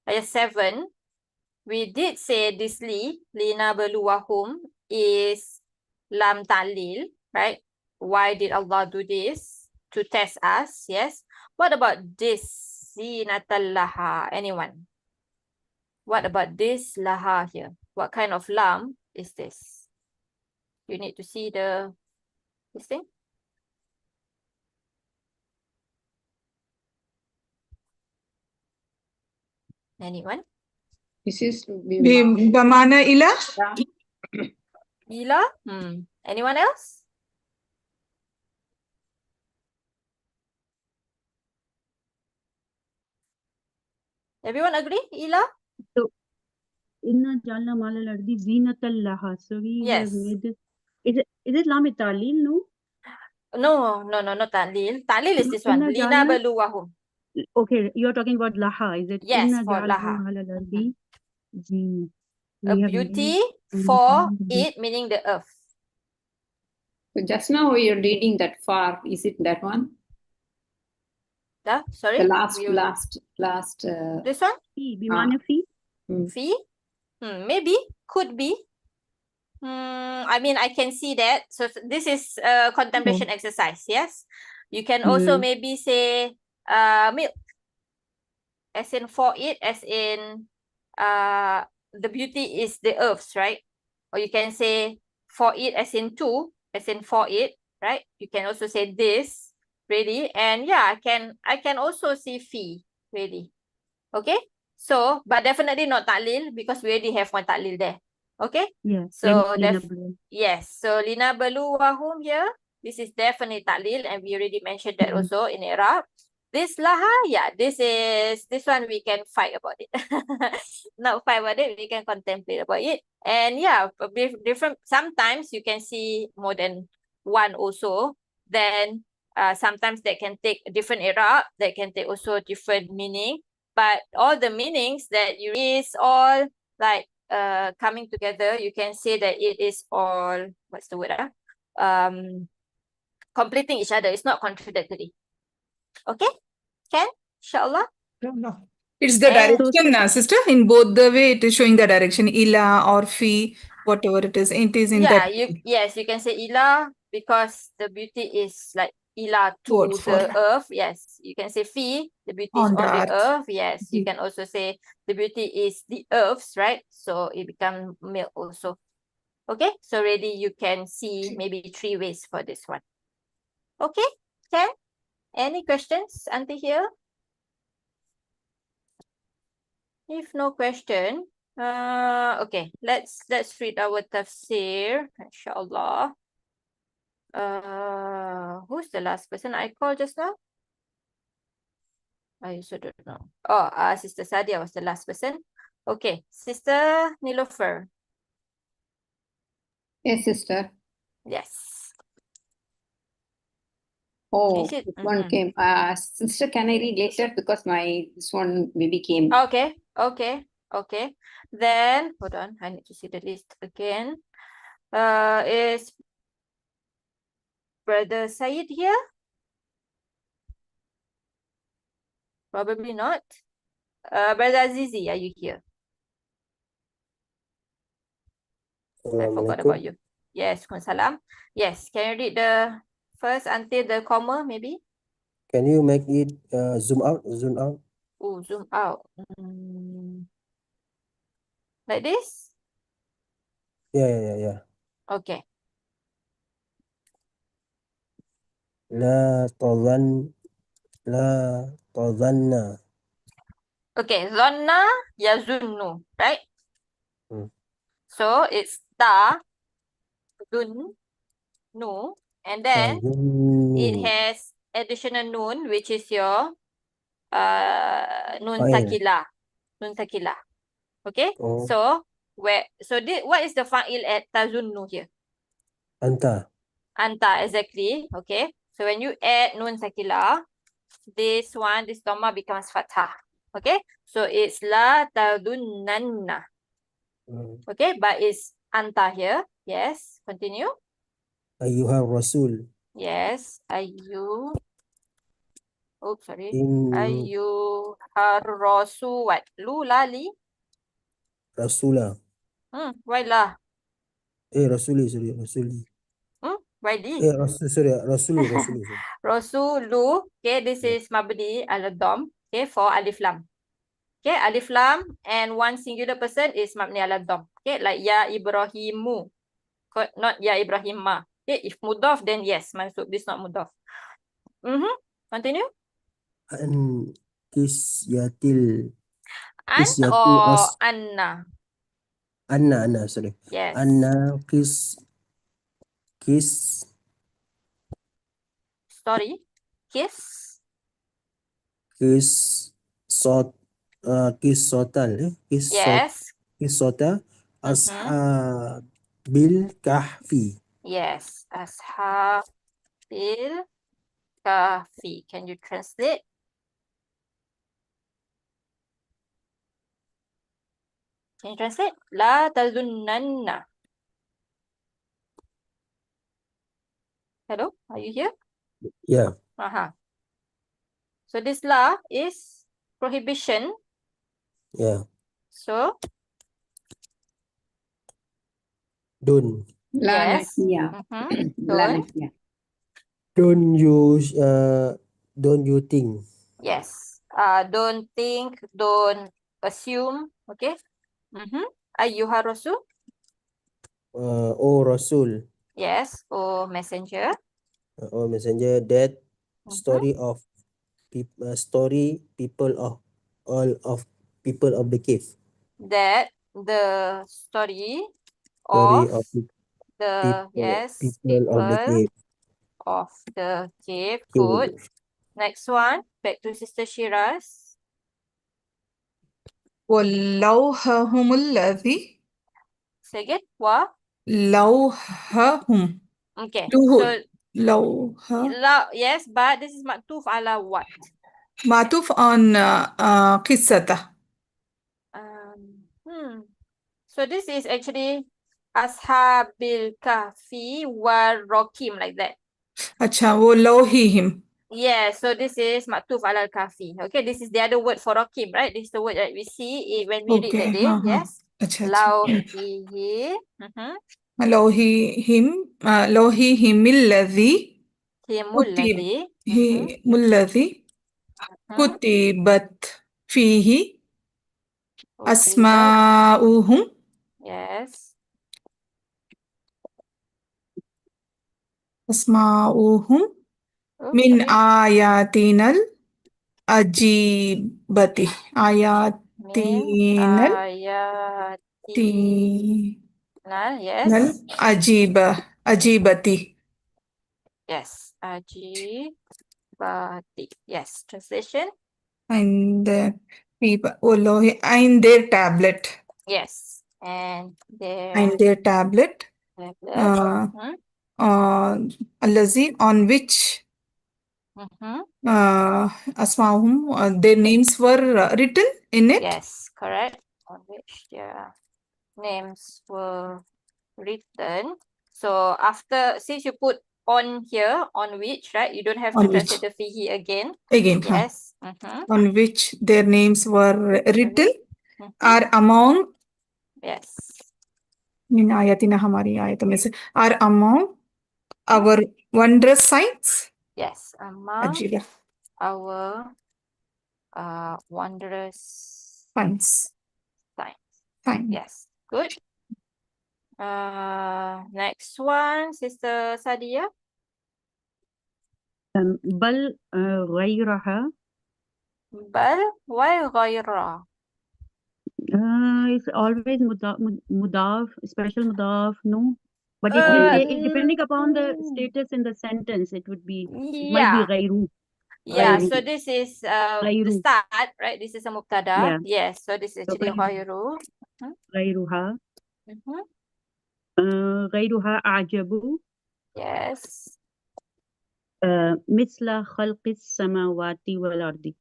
Ayah 7, we did say this lina beluwahum is lam ta'lil, right? Why did Allah do this? To test us, yes. What about this? Zinatal laha. Anyone? What about this laha here? What kind of lam is this? You need to see the this thing? Anyone? This is Bamana ila? Ila? Anyone else? Everyone agree? Ila? So, inna jalla mala lardi zinatal laha. So we Yes. have made this. Is it lam talil? No. No, not ta'lil. Ta'lil is this one. Inna Lina jalla. baluwahum. Okay, you're talking about laha. Is it? Yes, Inna for jalla laha. mala lardi zin. A We have beauty made for it, meaning the earth. So just now we are reading that far. Is it that one? Sorry? The last. This one? Fi, bimane fi. Fi? Maybe. Could be. I mean, I can see that. So this is a contemplation exercise, yes? You can also maybe say milk. As in for it, as in the beauty is the earths, right? Or you can say for it as in two, as in for it, right? You can also say this, really. And yeah, I can also see fi, really. Okay? So, but definitely not ta'lil because we already have one ta'lil there. Okay? Yeah. So Yes. So lina balu wahum here. This is definitely ta'lil, and we already mentioned that also in Irab. This laha, yeah, this one we can fight about it. Not fight about it, we can contemplate about it. And yeah, different. Sometimes you can see more than one also. Then sometimes that can take a different Irab, that can take also different meaning. But all the meanings that you is all like coming together. You can say that it is all, what's the word? Completing each other. It's not contradictory. Okay? Can? Inshallah. No. It's the direction, sister. In both the way, it is showing the direction. Ila or fi, whatever it is. It is in that. Yes, you can say ila because the beauty is like ila to Towards the earth. Yes, you can say fi, the beauty is On the on the earth. earth. Yes, you can also say the beauty is the earth's, right? So it becomes milk also. Okay, so already you can see maybe 3 ways for this one. Okay, Can? Any questions until here? If no question, okay, let's read our tafsir, inshallah. Who's the last person I called just now? I also don't know. Oh, Sister Sadia was the last person. Okay, Sister Nilofer. Yes, sister. Yes. Oh, this one came. Sister, can I read later because this one maybe came. Okay. Then hold on, I need to see the list again. Is Brother Said here? Probably not. Brother Azizi, are you here? I forgot about you. Yes, salam. Yes, can you read the first until the comma, maybe? Can you make it zoom out? Oh, zoom out. Like this? Yeah. Okay. La tadhanna. Okay, Zonna yazunnu, right? So it's ta, dun, nu, and then it has additional nun, which is your nun sakila. Nun sakila. Okay? So what is the fa'il at tazunnu here? Anta, Exactly. Okay. So when you add nun sakila, this dhamma becomes fathah. Okay. So it's la tadunnanna. Okay, but it's anta here. Yes. Continue. ayyuhar rasul. Yes. Ayyuhar rasul. What? Lu lali? Rasula. Why la? Rasuli. Why di? Rasulu. Rasulu. Okay, this is mabdi al-dom. Okay, for alif lam. Okay, alif lam and one singular person is mabni al-dom. Okay, like ya Ibrahimu. Not ya Ibrahimma. Okay, if mudaf, then yes, mansub. This is not mudaf. Continue. An kisyatil An kisyatu or anna? anna, sorry. Yes. Anna Story. Kiss. sot kisotal Yes. kisota ashabil kahfi. Yes. Ashabil kahfi. Can you translate? Can you translate? La tazunnanna. Hello, are you here? Yeah. So this la is prohibition. Yeah. So Don't La yes. nafia. La Don't. nafia. don't you think. Yes. Don't think, don't assume. Okay. Ayyuha Rasul. O Rasul, Yes. Oh, messenger. or messenger, that story of people of all of people of the cave. That the story Story of of the people of the cave. of the cave. Good. Next one. Back to Sister Shiraz. وَلَوْهَهُمُ الَّذِي Say again. Wa. لَوْهَهُم. Okay. Luhu. So لوها yes, but this is maktuf ala what? معطوف on قصته. So this is actually Ashabil Kahfi wal Rakim, like that. अच्छा वो लौहीहिम. Yeah, so this is maktuf ala Kahfi. Okay, this is the other word for Rakim, right? This is the word that we see when we read that day. Yes. अच्छा Lauhihi. لوهيهم لوهيهم الذي Himulladhi. الذي كتبت فيه أسماؤهم Yes. أسماؤهم من آياتنا العجيبة Min ayatina. Yes. العجيبة. Yes. Ajibati. Yes. Translation. And people والله in their tablet. Yes. And In their tablet. الذي on which أسماءهم their names were written in it. Yes, correct. On which their names were written. So after, since you put on here, on which, right? You don't have On to which. translate the fihi again. Yes. Yes. On which their names were written are among. Yes. min ayatina हमारी आयतों में से are among our wondrous signs. Yes, among Ajiba. our wondrous Signs. signs. Yes, good. Next one, Sister Sadia. بل غيرها. Bal, why غيرها? It's always mudaf, special mudaf, no? But it depending upon the status in the sentence, it would be, it might be غيره. Yeah, غيره. so this is the غيره. start, right? This is a mubtada. Yeah. Yes, so this is actually غيره. غيرها. غيرها أعجب. Yes. مثل خلق السماوات والأرض.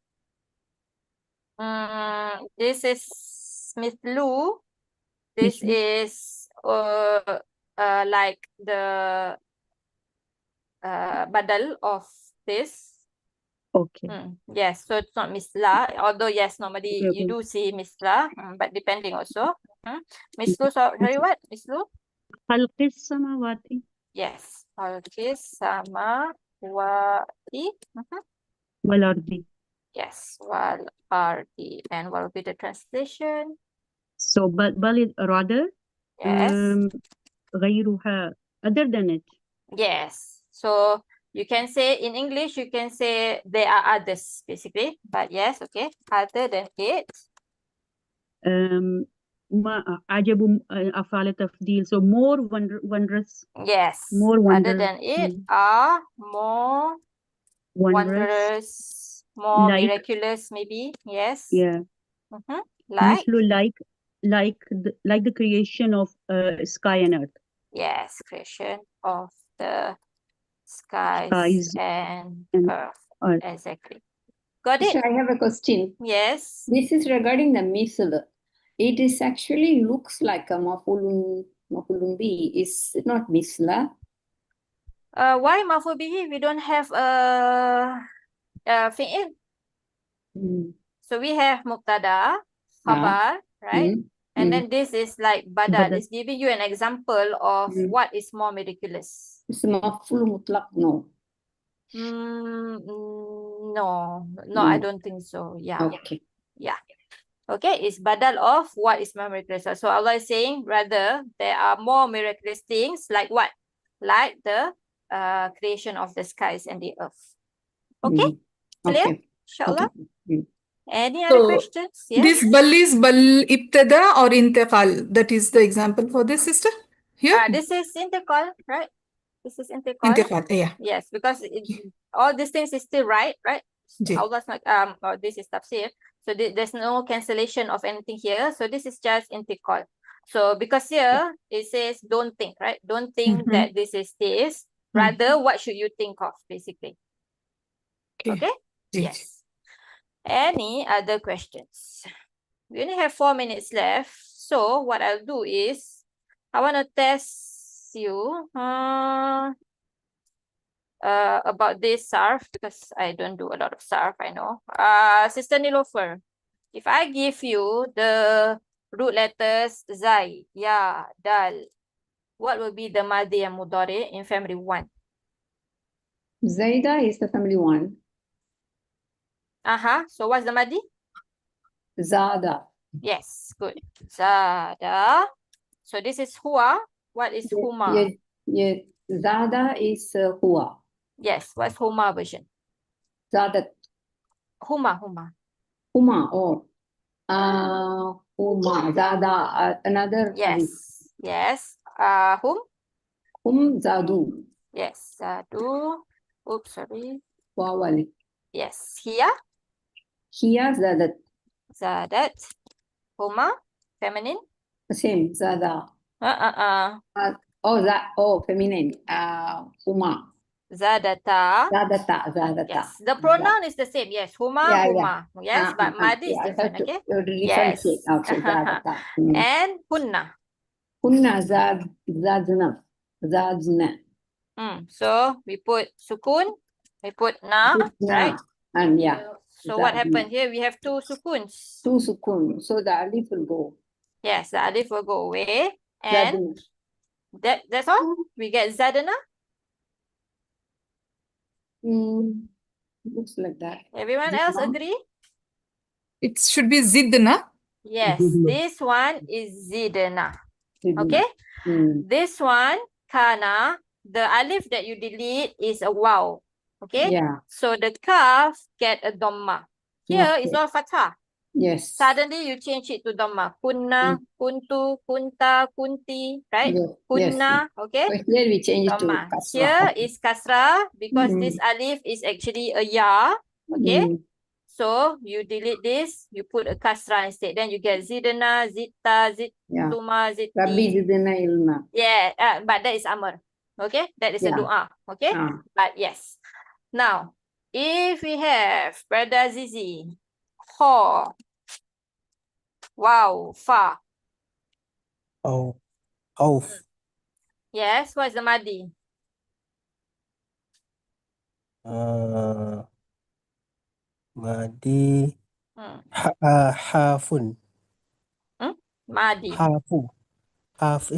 This is mithlu. This is like the badal of this. Okay. Yes, so it's not misla. Although yes, normally Okay. you do see misla, but depending also. Mislu, sorry, what? Mislu? خلق السماوات. Yes. Khalqis samawati. والأرض. Yes. Wal ardi. And what will be the translation? So, but is rather. Yes. غيرها, other than it. Yes. So you can say in English, you can say there are others, basically. But yes, okay. Other than it. ما عجب أفعال تفضيل. So more wondrous. Yes. More Other wonder. than it are more wondrous, more Like. miraculous, maybe. Yes. Yeah. Like. Like the creation of sky and earth. Yes, creation of the skies and earth. Exactly. Got it? So I have a question. Yes. This is regarding the misl. It is actually looks like a mafulun bi. Is it not misla? Why maf'ul bihi? We don't have fi'il. So we have mubtada, khabar, right? And then this is like badal. It's giving you an example of what is more miraculous. It's maful mutlaq, no. No, I don't think so. Yeah. Okay. Yeah. Okay, it's badal of what is more miraculous. So Allah is saying, rather, there are more miraculous things like what? Like the creation of the skies and the earth. Okay? Clear? Okay. Inshallah. Okay. Any other questions? Yeah. This bal is bal ibtada or intiqal. That is the example for this, sister. Here. This is intiqal, right? This is intiqal. Intiqal, yeah. Yes, because all these things is still right? Ji. Allah's not this is tafsir. So there's no cancellation of anything here. So this is just intiqal. So because here it says don't think, right? Don't think that this is this. Rather, what should you think of, basically? Okay? Ji. Yes. Any other questions? We only have 4 minutes left. So what I'll do is I want to test you about this Sarf, because I don't do a lot of Sarf, I know. Sister Nilofer, if I give you the root letters Zai, Ya, Dal, what will be the Madi and Mudari in family 1? Zaida is the family 1. So what's the Madi? Zada. Yes, good. Zada. So this is Hua. What is Huma? Yeah. Zada is Hua. Yes, what's Huma version? Zadat. Huma. Huma, oh. Huma, Zada, another. Yes. Hum? Zadu. Yes, Zadu. Oops, sorry. Wawali. Yes, Hia? Hia, Zadat. Zadat. Huma, feminine? Same, Zada. Feminine. Huma. Zadata. Zadata. Yes, the pronoun is the same. Yes, Huma, Huma. Yes, but Madi is different, okay? Yes. Okay, Zadata. And Hunna. Hunna, Zadna. So we put sukun, we put na, right? And yeah. So what happened here? We have 2 sukuns. 2 sukun. So the alif will go. Yes, the alif will go away. And that's all. We get zadana. Looks like that. Everyone else agree? It should be zidna. Yes, this one is zidana. Okay? This one, kana, the alif that you delete is a waw. Okay? Yeah. So the kaf get a dhamma. Here is all fathah. Yes. Suddenly you change it to dhamma. Kunna, kuntu, kunta, kunti, right? Kunna, okay? So here we change it to Dhamma. kasra. Here is kasra because this alif is actually a ya. Okay? So you delete this, you put a kasra instead. Then you get zidana, zitta, zittuma, zitti. Rabbi zidana ilma. Yeah, but that is amr. Okay? That is a dua. Okay? But yes. Now, if we have Brother Zizi, ho, wow, fa. Auf. Yes, what's the madi? Madi. Hafun. Madi. Hafu. Haf.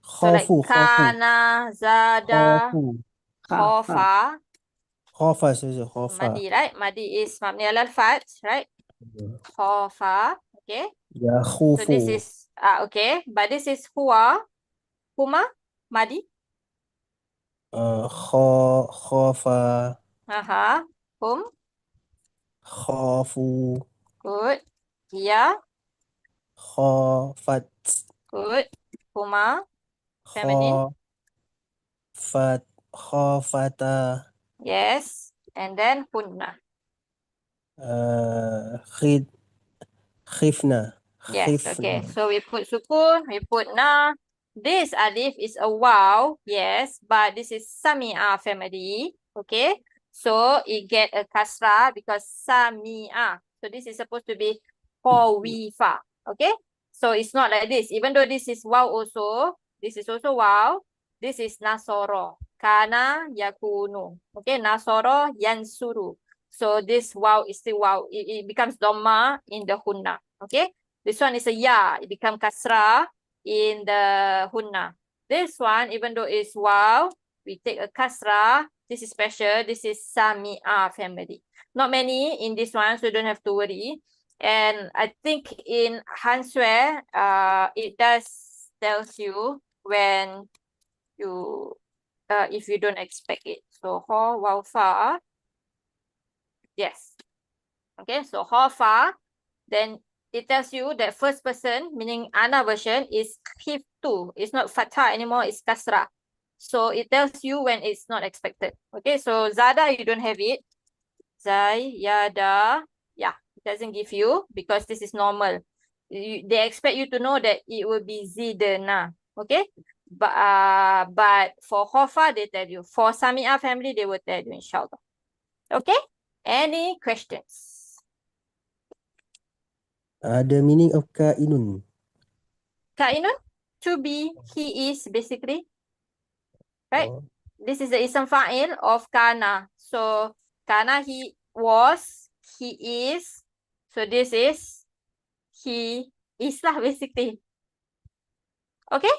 So like kana, zada, khofa. Khofa saja, khofa. Madi, right? Madi is mabni alal fath, right? Khofa, okay? Ya, khufu. So this is, okay, but this is huwa, huma, madi. Khafa, Hum. khafu, Good. Kia. khafat, Good. Huma. Feminine. khafata, Yes. And then hunna. khid, khifna, Yes. Okay. khifna. So we put sukun. We put na. This alif is a wow. Yes. But this is sami'a family. Okay. So it get a kasra because sami'a. So this is supposed to be qawifa. Okay. So it's not like this. Even though this is wow also. This is also wow. This is nasoro. Kana yakunu. Okay. Nasoro yansuru. So this wow is still wow. It becomes dhamma in the hunna. Okay. This one is a ya. It becomes kasra in the hunna. This one, even though it's wow, we take a kasra. This is special. This is sami'a family. Not many in this one, so you don't have to worry. And I think in Hanswe, it does tells you when you, if you don't expect it. So ho, wow, fa. Yes. Okay, so ho, fa. Then it tells you that first person, meaning ana version, is khiftu. It's not fatha anymore, it's kasra. So it tells you when it's not expected. Okay, so zada, you don't have it. Zai, yada, yeah, it doesn't give you because this is normal. They expect you to know that it will be zidana. Okay, but for hofa, they tell you. For Sami'a family, they will tell you, inshallah. Okay, any questions? The meaning of kainun. Kainun, to be, he is basically, right? Oh, This is the ism fa'il of kana. So kana, he was, he is. So this is he is lah basically. Okay?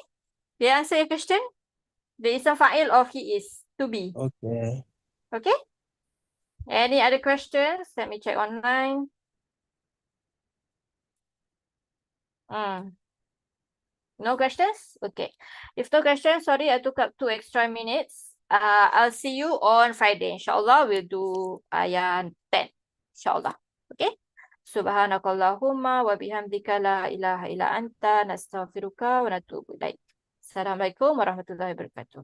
Did I answer your question? The ism fa'il of he is, to be. okay. Okay? Any other questions? Let me check online. No questions? Okay. If no questions, sorry, I took up 2 extra minutes. I'll see you on Friday. Inshallah, we'll do ayah 10. Inshallah. Okay? Subhanakallahumma wa bihamdika la ilaha illa anta nastaghfiruka wa natubu ilaik. Assalamualaikum warahmatullahi wabarakatuh.